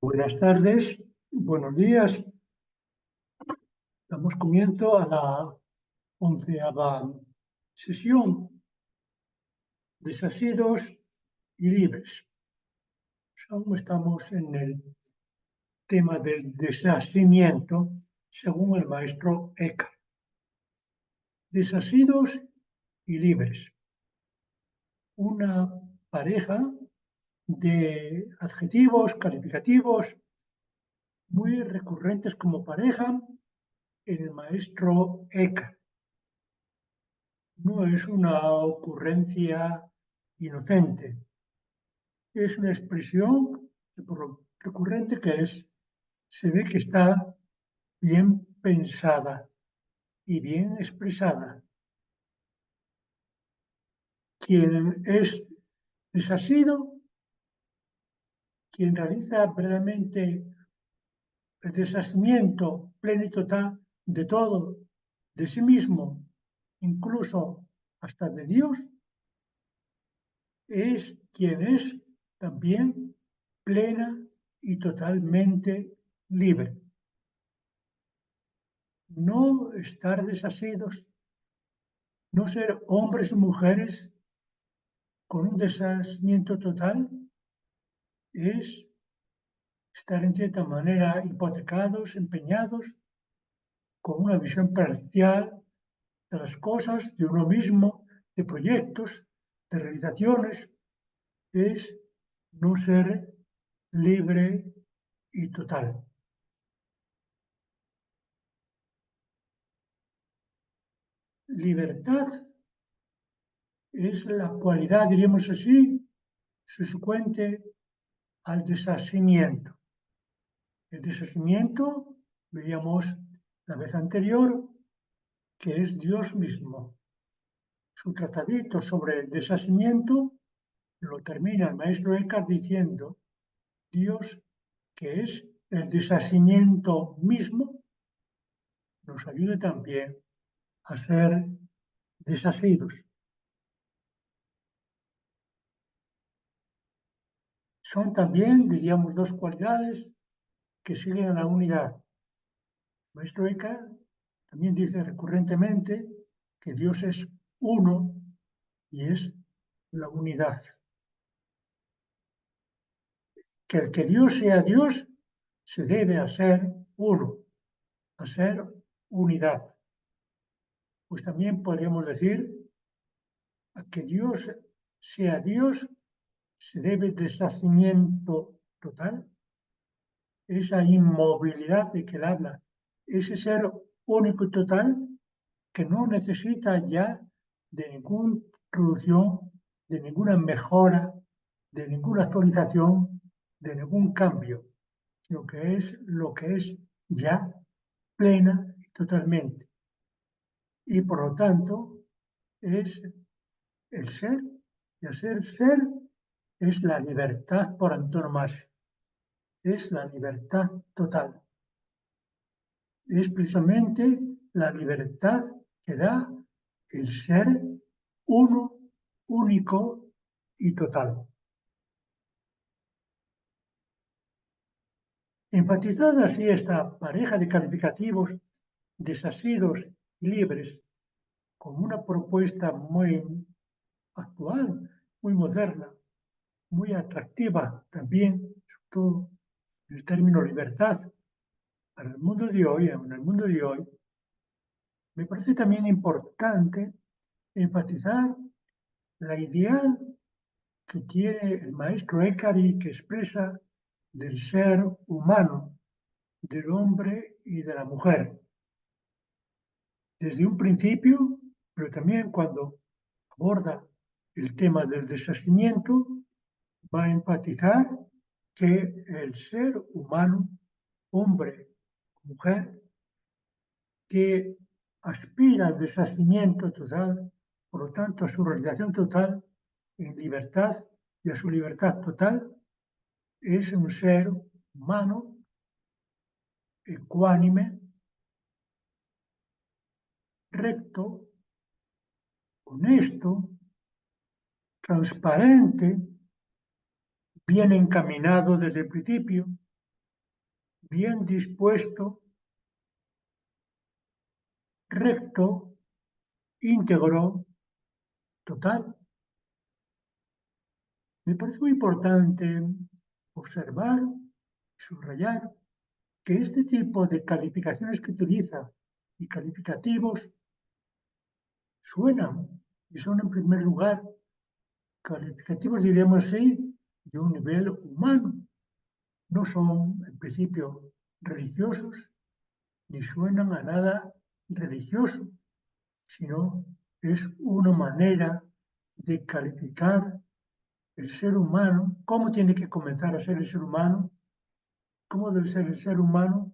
Buenas tardes, buenos días. Damos comienzo a la 11ª sesión, Desasidos y libres. Aún estamos en el tema del desasimiento, según el maestro Eckhart. Desasidos y libres. Una pareja de adjetivos calificativos muy recurrentes como pareja en el maestro Eckhart. No es una ocurrencia inocente, es una expresión que por lo recurrente que es, se ve que está bien pensada y bien expresada. Quien es desasido, quien realiza verdaderamente el desasimiento pleno y total de todo, de sí mismo, incluso hasta de Dios, es quien es también plena y totalmente libre. No estar desasidos, no ser hombres y mujeres con un desasimiento total, es estar en cierta manera hipotecados, empeñados, con una visión parcial de las cosas, de uno mismo, de proyectos, de realizaciones, es no ser libre y total. Libertad es la cualidad, diríamos así, subsecuente al desasimiento. El desasimiento, veíamos la vez anterior, que es Dios mismo. Su tratadito sobre el desasimiento lo termina el maestro Eckhart diciendo: Dios, que es el desasimiento mismo, nos ayude también a ser desasidos. Son también, diríamos, dos cualidades que siguen a la unidad. El maestro Eckhart también dice recurrentemente que Dios es uno y es la unidad. Que el que Dios sea Dios se debe a ser uno, a ser unidad. Pues también podríamos decir a que Dios sea Dios se debe desasimiento total, esa inmovilidad de que él habla, ese ser único y total que no necesita ya de ninguna introducción, de ninguna mejora, de ninguna actualización, de ningún cambio, sino que es lo que es ya plena y totalmente. Y por lo tanto es el ser, y al ser es la libertad por antonomasia, es la libertad total. Es precisamente la libertad que da el ser uno, único y total. Enfatizada así esta pareja de calificativos desasidos y libres como una propuesta muy actual, muy moderna, muy atractiva también, sobre todo el término libertad, para el mundo de hoy, en el mundo de hoy, me parece también importante enfatizar la ideal que tiene el maestro Eckhart y que expresa del ser humano, del hombre y de la mujer. Desde un principio, pero también cuando aborda el tema del desasimiento, va a enfatizar que el ser humano, hombre o mujer, que aspira al desasimiento total, por lo tanto a su realización total en libertad y a su libertad total, es un ser humano ecuánime, recto, honesto, transparente, bien encaminado desde el principio, bien dispuesto, recto, íntegro, total. Me parece muy importante observar, subrayar, que este tipo de calificaciones que utiliza y calificativos suenan y son en primer lugar calificativos, diríamos así, de un nivel humano. No son, en principio, religiosos, ni suenan a nada religioso, sino es una manera de calificar el ser humano, cómo tiene que comenzar a ser el ser humano, cómo debe ser el ser humano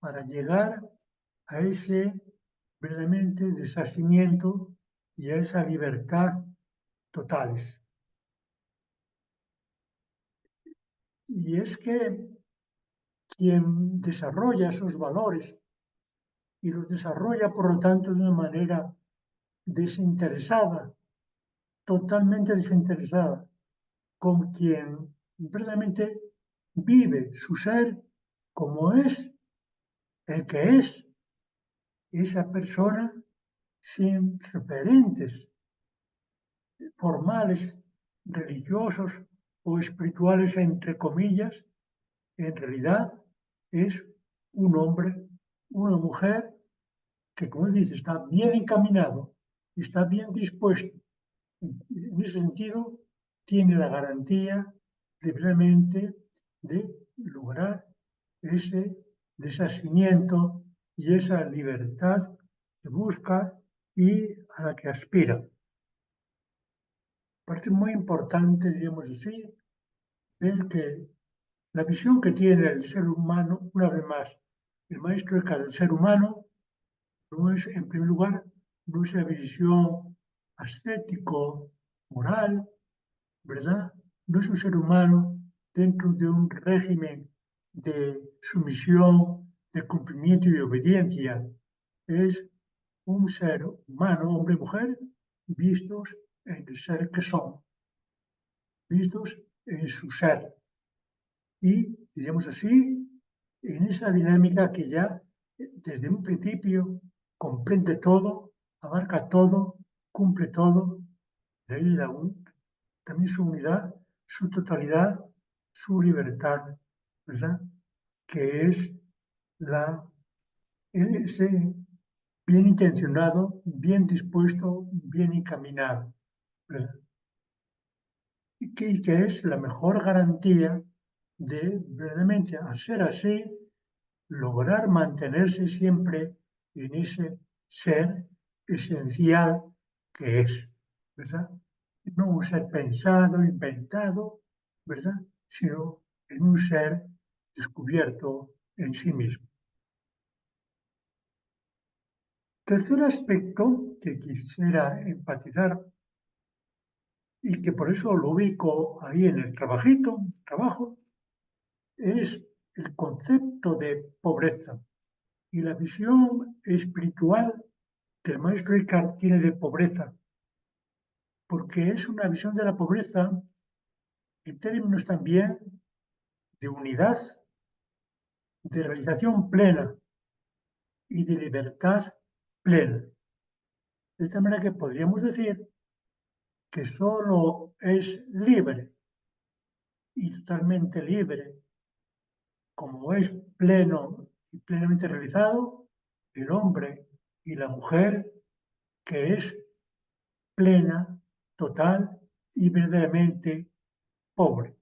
para llegar a ese verdaderamente deshacimiento y a esa libertad totales. Y es que quien desarrolla esos valores y los desarrolla, por lo tanto, de una manera desinteresada, totalmente desinteresada, con quien verdaderamente vive su ser como es, el que es, esa persona sin referentes formales, religiosos o espirituales, entre comillas, en realidad es un hombre, una mujer que, como él dice, está bien encaminado, está bien dispuesto. En ese sentido, tiene la garantía de realmente de lograr ese deshacimiento y esa libertad que busca y a la que aspira. Parece muy importante, diríamos así, ver que la visión que tiene el ser humano, una vez más, el maestro de cada ser humano, no es, en primer lugar, no es la visión ascético, moral, ¿verdad? No es un ser humano dentro de un régimen de sumisión, de cumplimiento y obediencia. Es un ser humano, hombre y mujer, vistos en el ser que son, vistos en su ser. Y, diríamos así, en esa dinámica que ya desde un principio comprende todo, abarca todo, cumple todo, de ahí también su unidad, su totalidad, su libertad, ¿verdad? Que es ese bien intencionado, bien dispuesto, bien encaminado, ¿verdad? Que es la mejor garantía de verdaderamente, al ser así, lograr mantenerse siempre en ese ser esencial que es, ¿verdad? No un ser pensado, inventado, ¿verdad? Sino en un ser descubierto en sí mismo. Tercer aspecto que quisiera enfatizar y que por eso lo ubico ahí en el trabajo, es el concepto de pobreza y la visión espiritual que el maestro Eckhart tiene de pobreza, porque es una visión de la pobreza en términos también de unidad, de realización plena y de libertad plena. De esta manera que podríamos decir que solo es libre y totalmente libre, como es pleno y plenamente realizado, el hombre y la mujer, que es plena, total y verdaderamente pobre.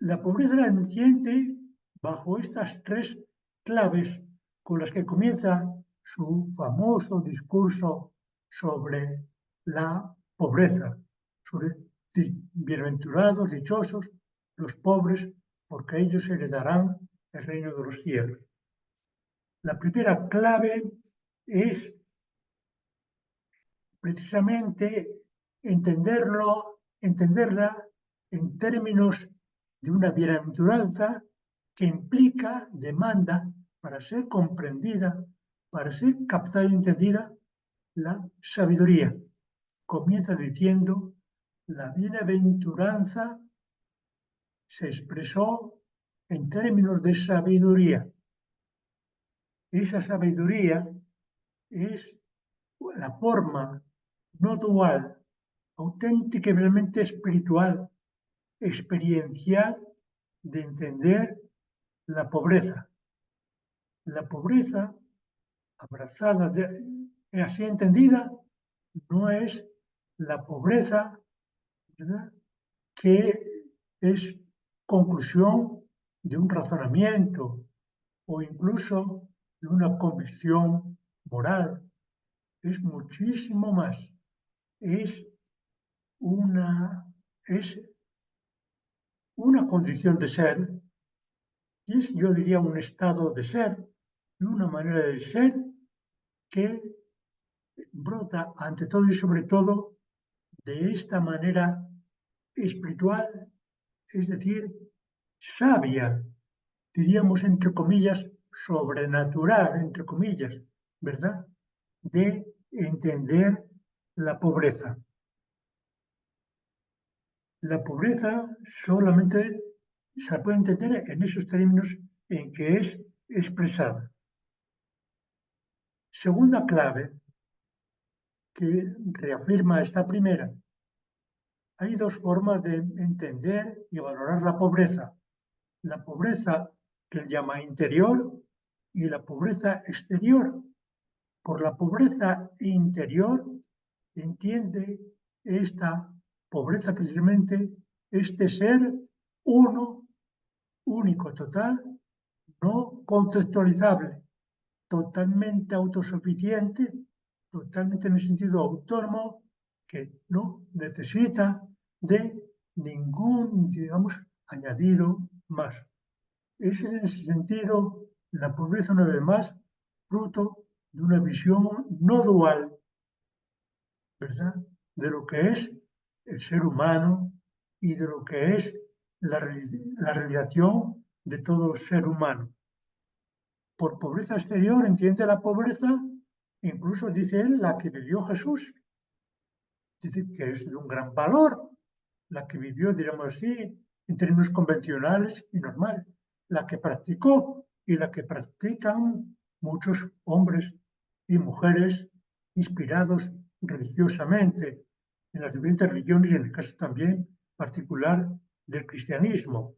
La pobreza la entiende bajo estas tres claves con las que comienza su famoso discurso sobre la pobreza, sobre bienaventurados, dichosos, los pobres, porque ellos heredarán el reino de los cielos. La primera clave es precisamente entenderla en términos de una bienaventuranza que implica, demanda, para ser comprendida, para ser captada y entendida, la sabiduría. Comienza diciendo la bienaventuranza se expresó en términos de sabiduría. Esa sabiduría es la forma no dual, auténticamente espiritual, experiencial de entender la pobreza. La pobreza, abrazada, así entendida, no es la pobreza, ¿verdad?, que es conclusión de un razonamiento o incluso de una convicción moral. Es muchísimo más. Es una condición de ser, y es, yo diría, un estado de ser y una manera de ser que brota ante todo y sobre todo de esta manera espiritual, es decir, sabia, diríamos entre comillas, sobrenatural, entre comillas, ¿verdad?, de entender la pobreza. La pobreza solamente se puede entender en esos términos en que es expresada. Segunda clave que reafirma esta primera. Hay dos formas de entender y valorar la pobreza. La pobreza que él llama interior y la pobreza exterior. Por la pobreza interior entiende esta pobreza precisamente este ser uno, único, total, no conceptualizable, totalmente autosuficiente, totalmente en el sentido autónomo, que no necesita de ningún, digamos, añadido más. Es en ese sentido la pobreza, una vez más, fruto de una visión no dual, ¿verdad?, de lo que es el ser humano y de lo que es la realización de todo ser humano. Por pobreza exterior entiende la pobreza, incluso dice él, la que vivió Jesús. Dice que es de un gran valor, la que vivió, diríamos así, en términos convencionales y normales, la que practicó y la que practican muchos hombres y mujeres inspirados religiosamente en las diferentes religiones y en el caso también particular del cristianismo.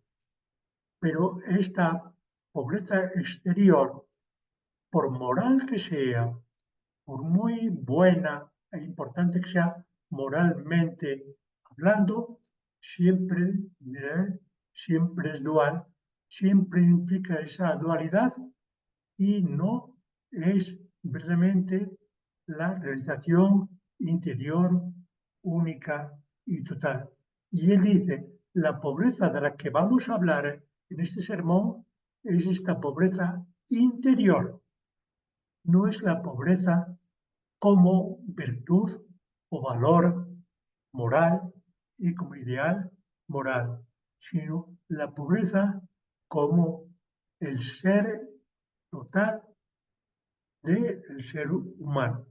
Pero esta pobreza exterior, por moral que sea, por muy buena e importante que sea moralmente hablando, siempre, diré, siempre es dual, siempre implica esa dualidad y no es verdaderamente la realización interior única y total. Y él dice, la pobreza de la que vamos a hablar en este sermón es esta pobreza interior, no es la pobreza como virtud o valor moral y como ideal moral, sino la pobreza como el ser total del ser humano.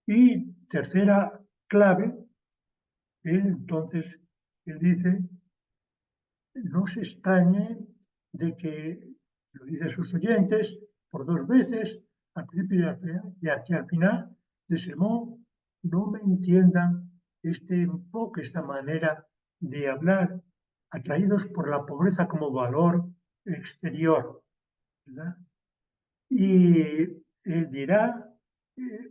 Y tercera clave, entonces, él dice, no se extrañe de que, lo dice a sus oyentes, por dos veces, al principio y hacia el final del sermón, no me entiendan este enfoque, esta manera de hablar, atraídos por la pobreza como valor exterior, ¿verdad? Y él dirá,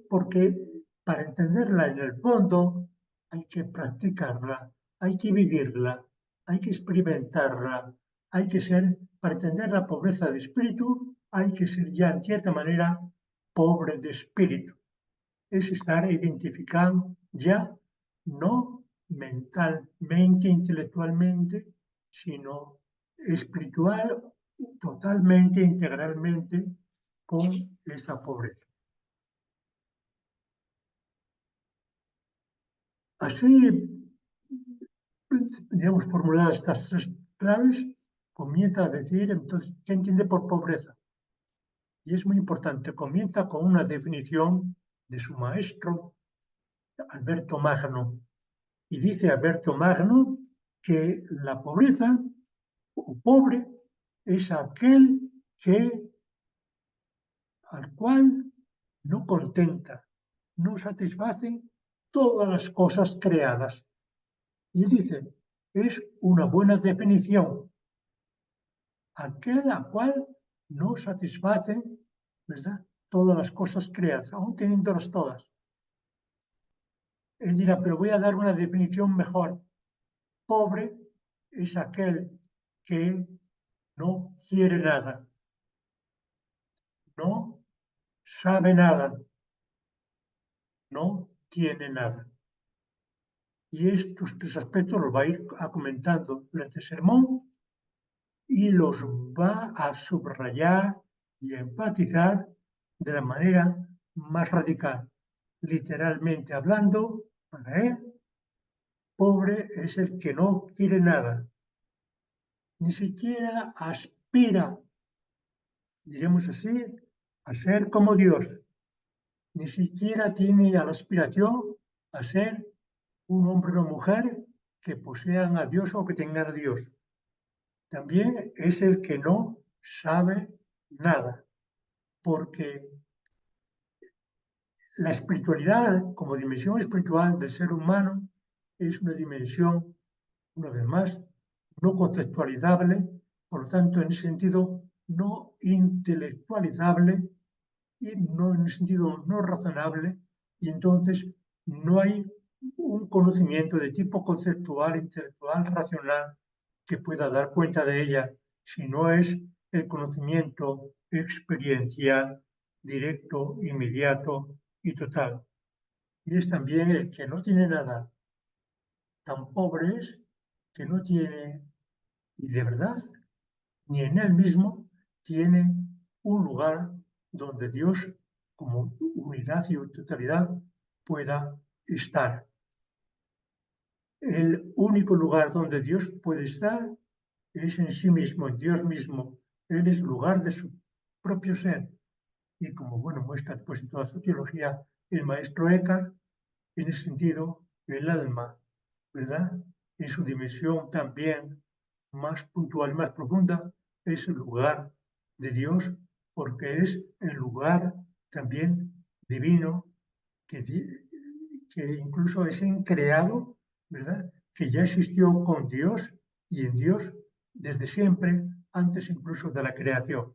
porque para entenderla en el fondo hay que practicarla, hay que vivirla, hay que experimentarla, hay que ser, para entender la pobreza de espíritu, hay que ser ya en cierta manera pobre de espíritu. Es estar identificado ya no mentalmente, intelectualmente, sino espiritual, totalmente, integralmente con esa pobreza. Así, digamos, formuladas estas tres claves, comienza a decir, entonces, ¿qué entiende por pobreza? Y es muy importante, comienza con una definición de su maestro, Alberto Magno. Y dice Alberto Magno que la pobreza o pobre es aquel al cual no contenta, no satisface todas las cosas creadas. Y dice, es una buena definición, aquel al cual no satisface, ¿verdad?, todas las cosas creadas, aún teniéndolas todas. Él dirá, pero voy a dar una definición mejor. Pobre es aquel que no quiere nada, no sabe nada, no tiene nada. Y estos tres aspectos los va a ir comentando durante el sermón y los va a subrayar y a enfatizar de la manera más radical. Literalmente hablando, para él, pobre es el que no quiere nada, ni siquiera aspira, diremos así, a ser como Dios, ni siquiera tiene la aspiración a ser un hombre o mujer que posean a Dios o que tengan a Dios. También es el que no sabe nada, porque la espiritualidad como dimensión espiritual del ser humano es una dimensión, una vez más, no conceptualizable, por lo tanto, en ese sentido, no intelectualizable y no en el sentido no razonable, y entonces no hay un conocimiento de tipo conceptual, intelectual, racional que pueda dar cuenta de ella, si no es el conocimiento experiencial, directo, inmediato y total. Y es también el que no tiene nada, tan pobre es que no tiene, y de verdad, ni en él mismo tiene un lugar donde Dios, como unidad y totalidad, pueda estar. El único lugar donde Dios puede estar es en sí mismo, en Dios mismo. Él es lugar de su propio ser. Y como bueno muestra después en toda su teología el maestro Eckhart, en ese sentido, el alma, ¿verdad?, en su dimensión también más puntual, más profunda, es el lugar de Dios, porque es el lugar también divino, que incluso es creado, ¿verdad?, que ya existió con Dios y en Dios desde siempre, antes incluso de la creación.